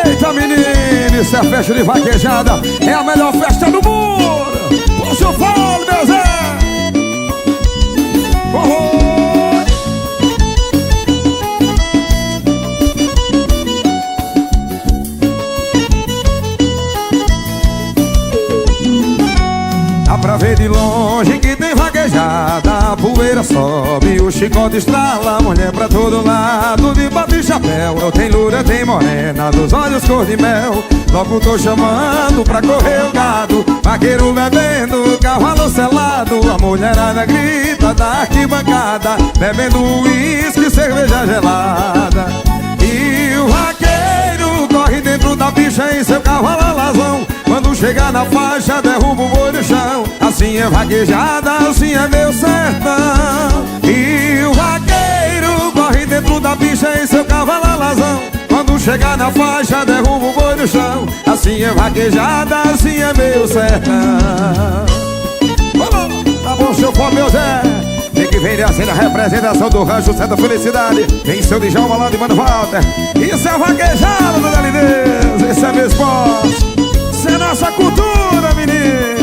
Eita, menino, isso é festa de vaquejada. É a melhor festa do mundo. Puxa o fole, meu Zé. Dá pra ver de longe que tem vaquejada. A poeira sobe, o chicote estrala. Mulher pra todo lado, de bate e chapéu. Eu tenho loura, tem morena, dos olhos cor de mel. Logo tô chamando pra correr o gado. Vaqueiro bebendo, cavalo selado. A mulherada grita da arquibancada, bebendo uísque, cerveja gelada. E o vaqueiro corre dentro da bicha em seu cavalo alazão. Quando chegar na faixa, derruba o boi no chão. Assim é vaquejada, assim é meu sertão. E o vaqueiro corre dentro da bicha em seu cavalo alazão. Quando chegar na faixa, derruba o boi no chão. Assim é vaquejada, assim é meu sertão. Tá bom, seu fome, meu Zé. Tem que vem assim a representação do Rancho Santa Felicidade. Vem seu Djalma lá de Mano Walter. Isso é vaquejada, dona Lineusa. Isso é meu esporte. Isso é nossa cultura, menino.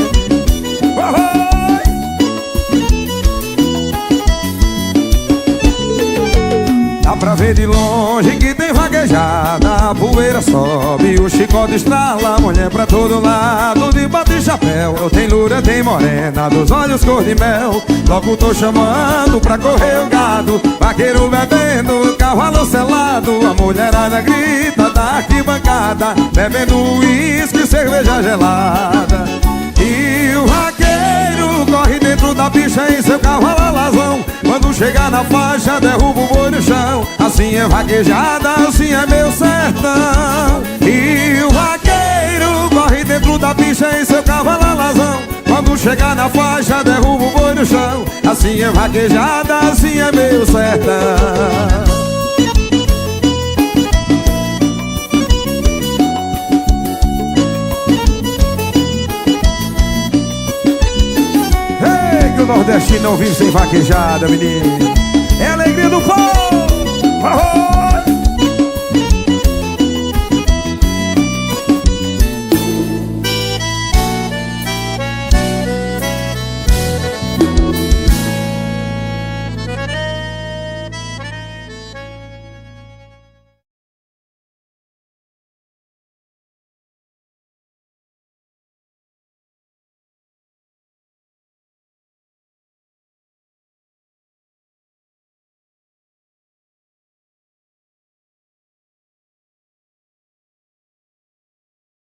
Dá pra ver de longe que tem vaquejada. A poeira sobe, o chicote estrala. Mulher pra todo lado, de bate e chapéu. Eu tenho loura, tem morena, dos olhos cor de mel. Logo tô chamando pra correr o gado. Vaqueiro bebendo, cavalo selado. A mulherada grita da arquibancada, bebendo uísque, cerveja gelada. E o vaqueiro corre dentro da bicha em seu cavalo alazão. Quando chegar na faixa, derruba o boi no chão. Assim é vaquejada, assim é meu sertão. E o vaqueiro corre dentro da bicha em seu cavalo alazão. Quando chegar na faixa, derruba o boi no chão. Assim é vaquejada, assim é meu sertão. O nordestino não vive sem vaquejada, menino. É a alegria do povo.